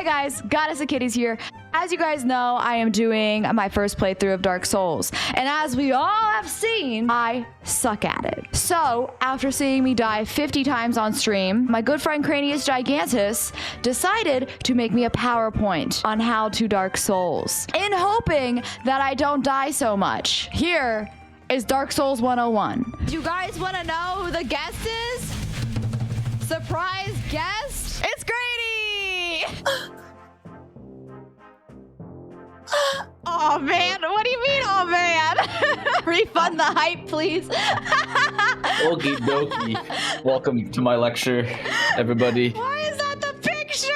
Hi guys, Goddess of Kitties here. As you guys know, I am doing my first playthrough of Dark Souls. And as we all have seen, I suck at it. So, after seeing me die 50 times on stream, my good friend Cranius Gigantus decided to make me a PowerPoint on how to Dark Souls, in hoping that I don't die so much. Here is Dark Souls 101. Do you guys want to know who the guest is? Surprise guest? It's Grady! Oh man, what do you mean, oh man? Refund the hype, please. Okie dokie. Welcome to my lecture, everybody. Why is that the picture?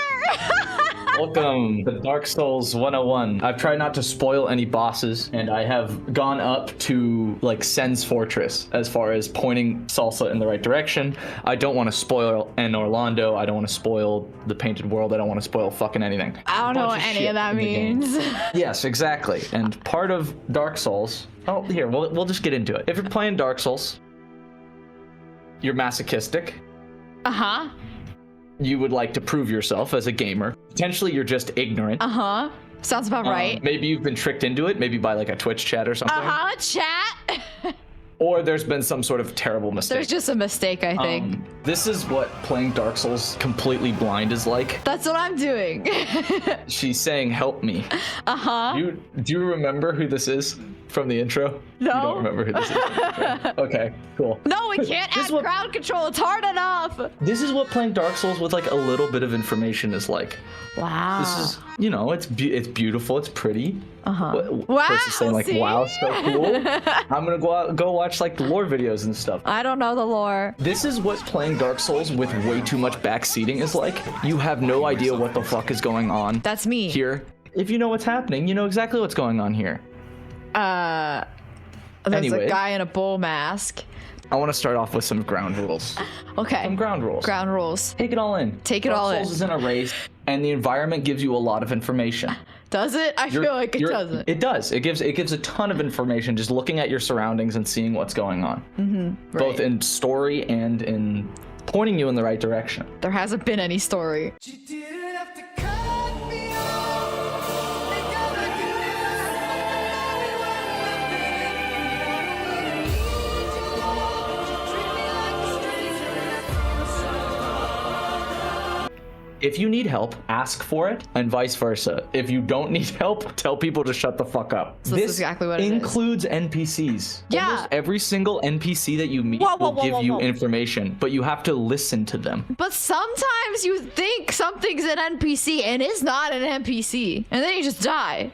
Welcome to Dark Souls 101. I've tried not to spoil any bosses, and I have gone up to like Sen's Fortress as far as pointing Salsa in the right direction. I don't want to spoil an Orlando. I don't want to spoil the Painted World. I don't want to spoil fucking anything. I don't know what any of that means. Yes, exactly. And part of Dark Souls. Oh, here, we'll just get into it. If you're playing Dark Souls, you're masochistic. Uh-huh. You would like to prove yourself as a gamer. Potentially, you're just ignorant. Uh-huh. Sounds about right. Maybe you've been tricked into it, maybe by like a Twitch chat or something. Uh-huh, chat. Or there's been some sort of terrible mistake. There's just a mistake, I think. This is what playing Dark Souls completely blind is like. That's what I'm doing. She's saying, help me. Uh-huh. Do you remember who this is from the intro? No. You don't remember who this is? Okay, cool. No, we can't add crowd control. It's hard enough. This is what playing Dark Souls with like a little bit of information is like. Wow. This is, you know, it's beautiful, it's pretty. Uh-huh. Wow. Person's saying like, see? wow, so cool. I'm gonna go watch like the lore videos and stuff. I don't know the lore. This is what playing Dark Souls with way too much backseating is like. You have no idea what the fuck is going on. That's me. Here. If you know what's happening, you know exactly what's going on here. There's Anyway. a guy in a bull mask. I want to start off with some ground rules. Okay. Some ground rules. Ground rules. Take it all in. Take it all in. Dark Souls is in a race, and the environment gives you a lot of information. Does it? I feel like it doesn't. It does. It gives a ton of information just looking at your surroundings and seeing what's going on. Mm-hmm. Both in story and in pointing you in the right direction. There hasn't been any story. If you need help, ask for it, and vice versa. If you don't need help, tell people to shut the fuck up. So this is exactly what it is. Includes NPCs. Yeah. Almost every single NPC that you meet will give you information, but you have to listen to them. But sometimes you think something's an NPC and it's not an NPC, and then you just die.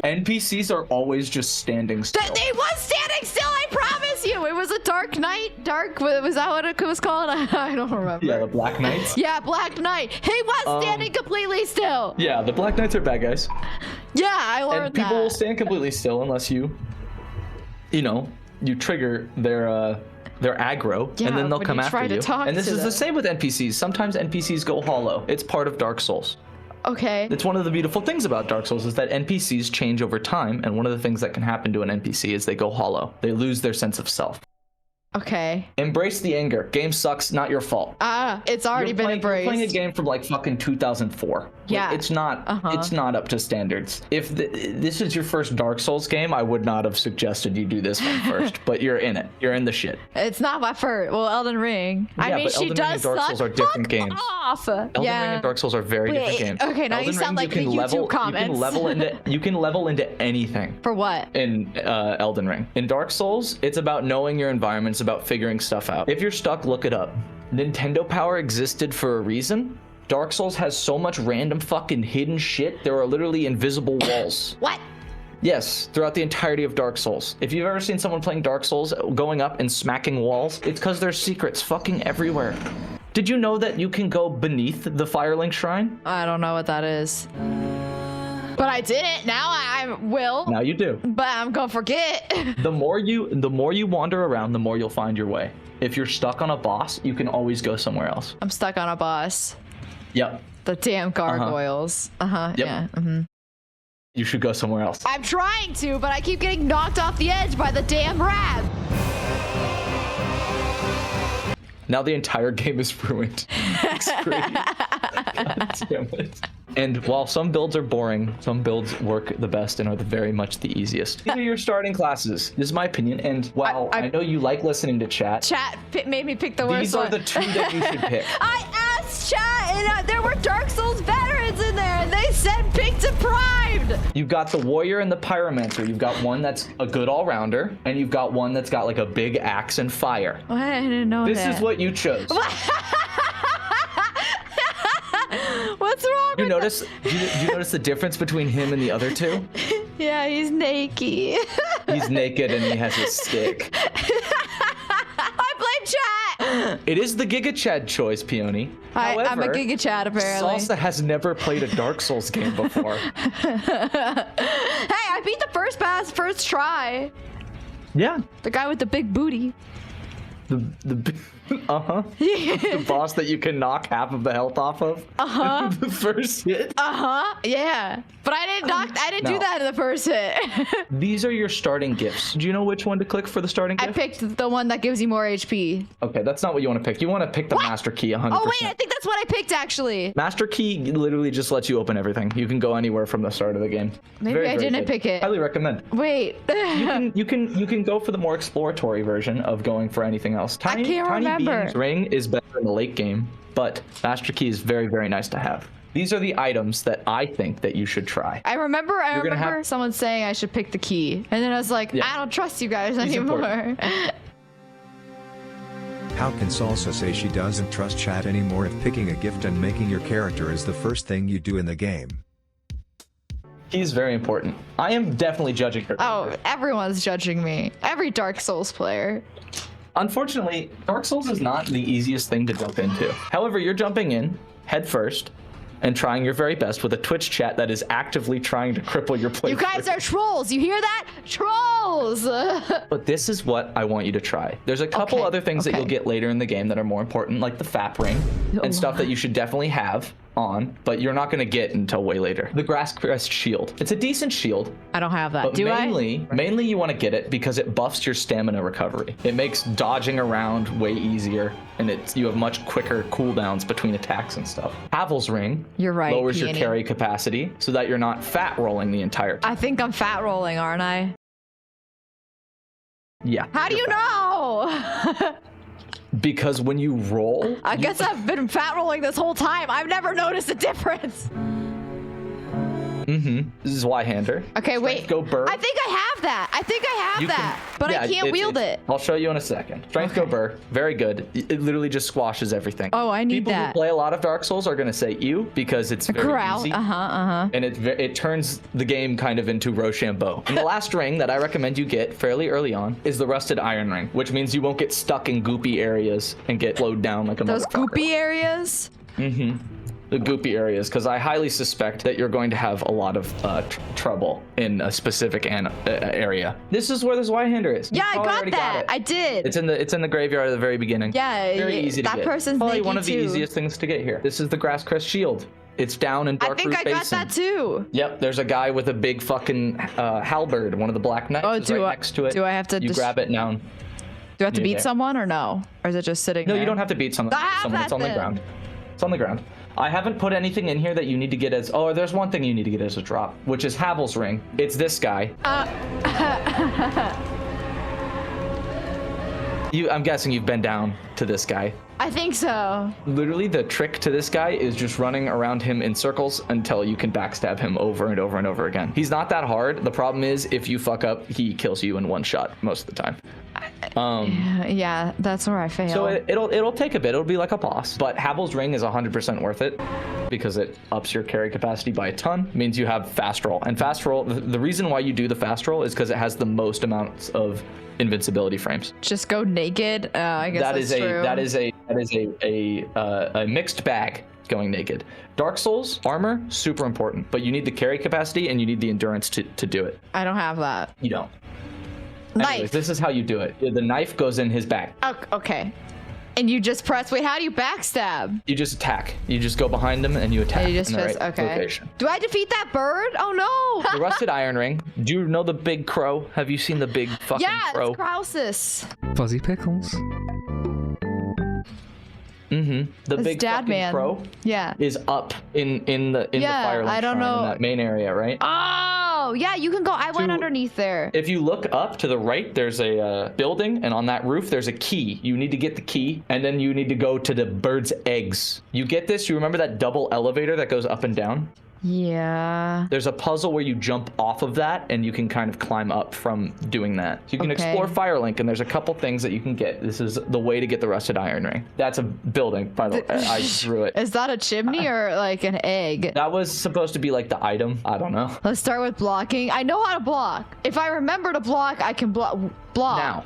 NPCs are always just standing still. They was standing still, I promise you. It was a dark night. Was that what it was called? I don't remember. Yeah, the Black Knights. Yeah, Black Knight. He was standing completely still. Yeah, the Black Knights are bad guys. Yeah, I learned And people that. will stand completely still unless you trigger their aggro, Yeah, and then they'll when come you after try to you. talk And this to is them. the same with NPCs. Sometimes NPCs go hollow. It's part of Dark Souls. Okay. It's one of the beautiful things about Dark Souls is that NPCs change over time, and one of the things that can happen to an NPC is they go hollow. They lose their sense of self. Okay. Embrace the anger. Game sucks, not your fault. It's already been embraced. You're playing a game from like fucking 2004. Yeah. Like, it's not up to standards. If this is your first Dark Souls game, I would not have suggested you do this one first, but you're in it. You're in the shit. It's not my first. Well, Elden Ring. Yeah, I mean, but she Elden Ring does and Dark suck. Souls are different games. Off. Elden Ring and Dark Souls are very different games. Okay, now Elden you sound Ring, like the YouTube comments. You can level into anything. For what? In Elden Ring. In Dark Souls, it's about knowing your environment. It's about figuring stuff out. If you're stuck, look it up. Nintendo Power existed for a reason. Dark Souls has so much random fucking hidden shit. There are literally invisible walls. What? Yes, throughout the entirety of Dark Souls. If you've ever seen someone playing Dark Souls going up and smacking walls, it's because there's secrets fucking everywhere. Did you know that you can go beneath the Firelink Shrine? I don't know what that is. But I did it. Now I will. Now you do. But I'm gonna forget. The more you wander around, the more you'll find your way. If you're stuck on a boss, you can always go somewhere else. I'm stuck on a boss. Yep. The damn gargoyles. Yep. Yeah. You should go somewhere else. I'm trying to, but I keep getting knocked off the edge by the damn rat. Now the entire game is ruined. It's great. God damn it. And while some builds are boring, some builds work the best and are very much the easiest. These are your starting classes. This is my opinion. And while I know you like listening to chat made me pick the worst these are one. the two that you should pick. I asked chat, and there were Dark Souls veterans in there, and they said pick Deprived. You've got the warrior and the pyromancer. You've got one that's a good all-rounder, and you've got one that's got like a big axe and fire. What? I didn't know This that. is what you chose. What's wrong with Did you notice the difference between him and the other two? Yeah, he's naked. He's naked and he has a stick. I blame chat. It is the Giga Chad choice, Peony. I'm a However, Giga Chad, apparently. Salsa has never played a Dark Souls game before. Hey, I beat the first pass, first try. Yeah. The guy with the big booty. The boss that you can knock half of the health off of. The first hit. Yeah. But I didn't do No. that in the first hit. These are your starting gifts. Do you know which one to click for the starting I gift? picked the one that gives you more HP. Okay, that's not what you want to pick. You want to pick the Master Key 100%. Oh wait, I think that's what I picked actually. Master Key literally just lets you open everything. You can go anywhere from the start of the game. Maybe Very, I very didn't good. pick it. Highly recommend. Wait. You can go for the more exploratory version of going for anything else. can't remember. Tiny Bean's ring is better in the late game, but Master Key is very, very nice to have. These are the items that I think that you should try. I remember gonna have- someone saying I should pick the key. And then I was like, Yeah. I don't trust you guys He's anymore. How can Salsa say she doesn't trust chat anymore if picking a gift and making your character is the first thing you do in the game? He's very important. I am definitely judging her. Oh, everyone's judging me. Every Dark Souls player. Unfortunately, Dark Souls is not the easiest thing to jump into. However, you're jumping in head first and trying your very best with a Twitch chat that is actively trying to cripple your playthrough. You guys are trolls. You hear that? Trolls. But this is what I want you to try. There's a couple Okay, other things that okay. you'll get later in the game that are more important, like the FAP ring and stuff that you should definitely have on, but you're not going to get until way later. The Grass Crest Shield. It's a decent shield, I don't have that. but Do mainly you want to get it because it buffs your stamina recovery. It makes dodging around way easier, and you have much quicker cooldowns between attacks and stuff. Havel's Ring You're right, lowers your Peony. carry capacity so that you're not fat rolling the entire time. I think I'm fat rolling, aren't I? Yeah. How do you know? Because when you roll, I guess I've been fat rolling this whole time. I've never noticed a difference. this is Y-hander. Okay, wait. Strength Go Burr. I think I have that. I think I have You that. can- But yeah, I can't wield it's- it. I'll show you in a second. Strength Go Burr, very good. It literally just squashes everything. Oh, I need People that. who play a lot of Dark Souls are going to say ew because it's very Growl. easy. Uh-huh. And it turns the game kind of into Rochambeau. And the last ring that I recommend you get fairly early on is the Rusted Iron Ring, which means you won't get stuck in goopy areas and get slowed down like a Those motherfucker. goopy areas? The goopy areas, because I highly suspect that you're going to have a lot of trouble in a specific area. This is where this Y-hander is. You Yeah, I probably got already that. it. I did. It's in the graveyard at the very beginning. Yeah, very easy to that get. person's Probably naked one of the too. easiest things to get here. This is the Grass Crest Shield. It's down in I Dark think Root I got Basin. that too. Yep, there's a guy with a big fucking halberd, one of the Black Knights Oh, is right next to it. do I have to You grab it down. Do I have to You're beat there. someone or no? Or is it just sitting No, there? you don't have to beat someone. I have It's that on the then. ground. It's on the ground. I haven't put anything in here that you need to get as... Oh, there's one thing you need to get as a drop, which is Havel's Ring. It's this guy. I'm guessing you've been down to this guy. I think so. Literally, the trick to this guy is just running around him in circles until you can backstab him over and over and over again. He's not that hard. The problem is, if you fuck up, he kills you in one shot most of the time. Yeah, that's where I fail. So it'll take a bit. It'll be like a boss. But Havel's Ring is 100% worth it because it ups your carry capacity by a ton. It means you have fast roll. And fast roll, the reason why you do the fast roll is because it has the most amounts of invincibility frames. Just go naked. I guess that's true. That is a mixed bag. Going naked. Dark Souls armor, super important, but you need the carry capacity and you need the endurance to do it. I don't have that. You don't. Knife. Anyways, this is how you do it. The knife goes in his back. Okay. And you just press. Wait, how do you backstab? You just attack. You just go behind him and you attack. And you just in the press. right Okay. location. Do I defeat that bird? Oh no. The Rusted Iron Ring. Do you know the big crow? Have you seen the big fucking Yeah, crow? it's Krausis. Fuzzy Pickles. The It's big Dad fucking Man. crow Yeah. is up in the Yeah, Firelink I don't shrine, know. in that main area, right? Oh, yeah, you can go. I went underneath there. If you look up to the right, there's a building, and on that roof, there's a key. You need to get the key, and then you need to go to the bird's eggs. You get this? You remember that double elevator that goes up and down? Yeah. There's a puzzle where you jump off of that, and you can kind of climb up from doing that. So you can explore Firelink, and there's a couple things that you can get. This is the way to get the rusted iron ring. That's a building, by the way. I drew it. Is that a chimney or like an egg? That was supposed to be like the item. I don't know. Let's start with blocking. I know how to block. If I remember to block, I can block. Now,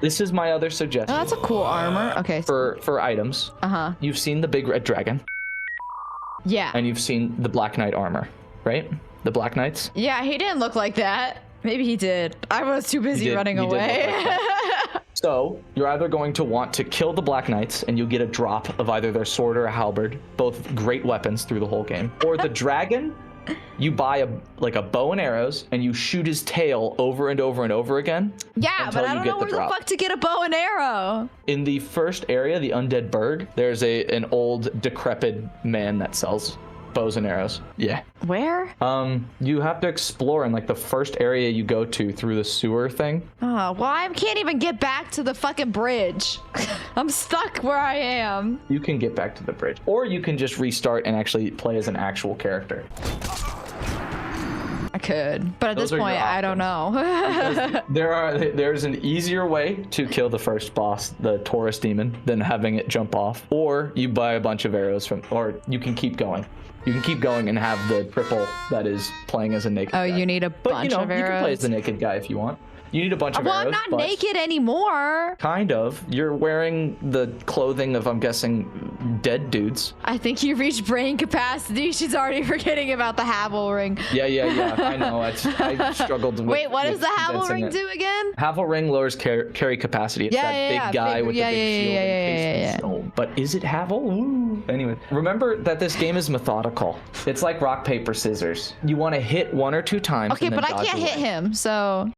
this is my other suggestion. Oh, that's a cool armor. Okay. For items. You've seen the big red dragon. Yeah. And you've seen the Black Knight armor, right? The Black Knights. Yeah, he didn't look like that. Maybe he did. I was too busy running away. So you're either going to want to kill the Black Knights, and you'll get a drop of either their sword or a halberd, both great weapons through the whole game. Or the dragon, you buy a bow and arrows, and you shoot his tail over and over and over again. Yeah, but I don't know where the fuck to get a bow and arrow. In the first area, the Undead Burg, there's an old decrepit man that sells bows and arrows. Yeah. Where? You have to explore in like the first area you go to through the sewer thing. Oh, well, I can't even get back to the fucking bridge. I'm stuck where I am. You can get back to the bridge, or you can just restart and actually play as an actual character. I could, but at Those this point, I don't know. There's an easier way to kill the first boss, the Taurus demon, than having it jump off. Or you buy a bunch of arrows from, or you can keep going. You can keep going and have the cripple that is playing as a naked guy. You need a bunch of arrows. You can play as the naked guy if you want. You need a bunch of arrows. Well, I'm not naked anymore. Kind of. You're wearing the clothing of, I'm guessing, dead dudes. I think you reached brain capacity. She's already forgetting about the Havel ring. Yeah. I know. I struggled with. Wait, what does the Havel condensing ring it. do again? Havel ring lowers carry capacity. It's that big guy with the big shield encased in stone. But is it Havel? Ooh. Anyway, remember that this game is methodical. It's like rock, paper, scissors. You want to hit one or two times. Okay, and then but I can't hit him, so.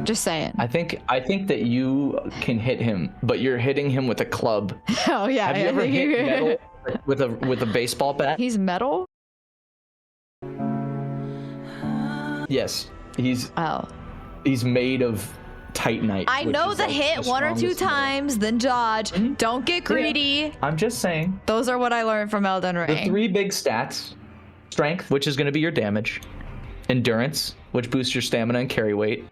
Just saying. I think that you can hit him, but you're hitting him with a club. Oh yeah. Have you ever hit metal with a baseball bat? He's metal? Yes. He's made of titanite. I know the hit one or two times, then dodge. Don't get greedy. Yeah. I'm just saying. Those are what I learned from Elden Ring. The 3 big stats: strength, which is going to be your damage; endurance, which boosts your stamina and carry weight;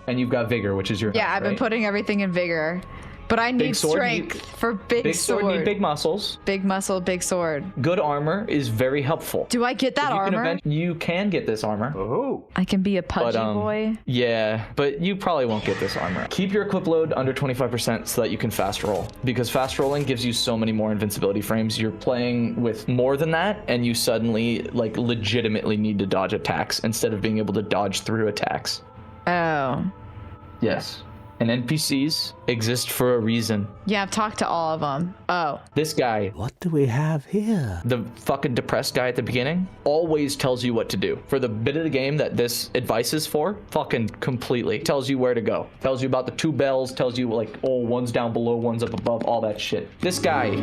and you've got vigor, which is your I've been putting everything in vigor, but I need strength for big sword. Need big muscles. Big muscle, big sword. Good armor is very helpful. Do I get that armor? You can get this armor. Oh. I can be a pudgy boy. Yeah, but you probably won't get this armor. Keep your equip load under 25% so that you can fast roll, because fast rolling gives you so many more invincibility frames. You're playing with more than that, and you suddenly like legitimately need to dodge attacks instead of being able to dodge through attacks. Oh. Yes. And NPCs exist for a reason. Yeah, I've talked to all of them. Oh. This guy. What do we have here? The fucking depressed guy at the beginning always tells you what to do. For the bit of the game that this advice is for, fucking completely. Tells you where to go. Tells you about the 2 bells. Tells you like, oh, one's down below, one's up above, all that shit. This guy.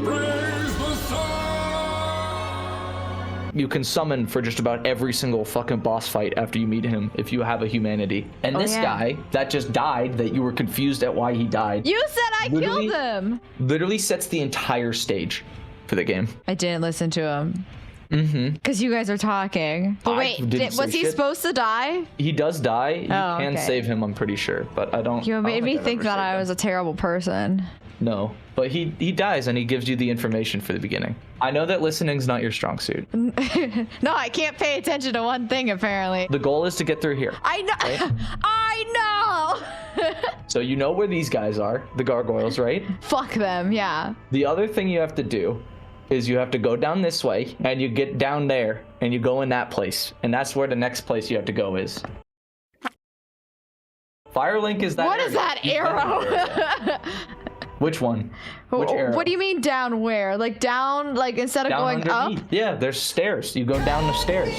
You can summon for just about every single fucking boss fight after you meet him if you have a humanity. And this guy that just died, that you were confused at why he died. You said I killed him. Literally sets the entire stage for the game. I didn't listen to him. Because you guys are talking. But wait, was he supposed to die? He does die. You can save him, I'm pretty sure, but I don't. You made me think that I was a terrible person. No, but he dies and he gives you the information for the beginning. I know that listening's not your strong suit. No, I can't pay attention to one thing apparently. The goal is to get through here. I know. Right? I know. So you know where these guys are, the gargoyles, right? Fuck them, yeah. The other thing you have to do is you have to go down this way and you get down there and you go in that place. And that's where the next place you have to go is. Firelink is that. What is that arrow? Which one? Which arrow? What do you mean down where? Like down, like instead of down going underneath. up? Yeah, there's stairs. You go down the stairs.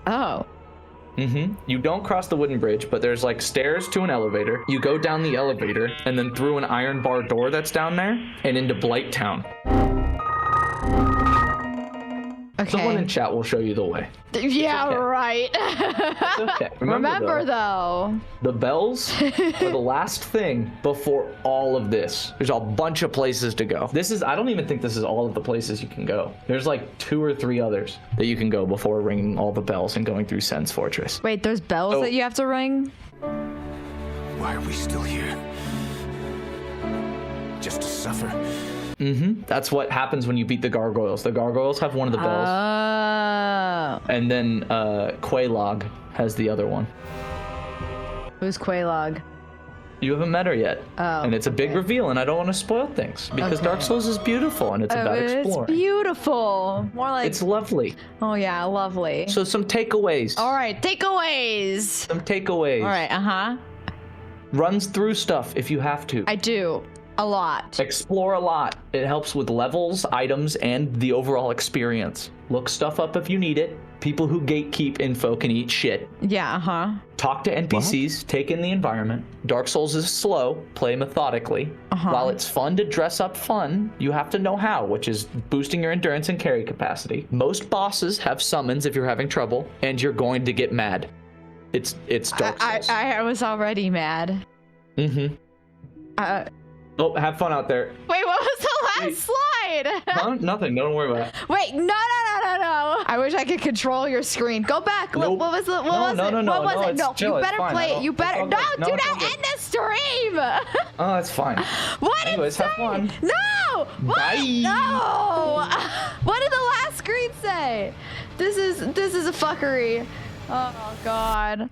Oh. You don't cross the wooden bridge, but there's like stairs to an elevator. You go down the elevator and then through an iron bar door that's down there and into Blight Town. Okay. Someone in chat will show you the way. Yeah, okay. right. It's okay. Remember though, the bells are the last thing before all of this. There's a bunch of places to go. I don't even think this is all of the places you can go. There's like 2 or 3 others that you can go before ringing all the bells and going through Sen's Fortress. Wait, there's bells that you have to ring? Why are we still here? Just to suffer? That's what happens when you beat the gargoyles. The gargoyles have one of the bells. Oh. And then Quaylog has the other one. Who's Quaylog? You haven't met her yet. Oh, and it's a big reveal, and I don't want to spoil things because Dark Souls is beautiful and it's about exploring. It's beautiful. More like... It's lovely. Oh, yeah, lovely. So some takeaways. All right, takeaways. Some takeaways. All right, Runs through stuff if you have to. I do. A lot. Explore a lot. It helps with levels, items, and the overall experience. Look stuff up if you need it. People who gatekeep info can eat shit. Yeah, Talk to NPCs, take in the environment. Dark Souls is slow, play methodically. While it's fun to dress up fun, you have to know how, which is boosting your endurance and carry capacity. Most bosses have summons if you're having trouble, and you're going to get mad. It's Dark Souls. I was already mad. Oh, have fun out there. Wait, what was the last slide? No, nothing. Don't worry about it. Wait, no. I wish I could control your screen. Go back. Nope. What was it? No, it's chill, you it's better fine. play it. You better. No, No, do it's all not good. end the stream. Oh, that's fine. What? Anyways, have fun. No. What? Bye. No. What did the last screen say? This is a fuckery. Oh God.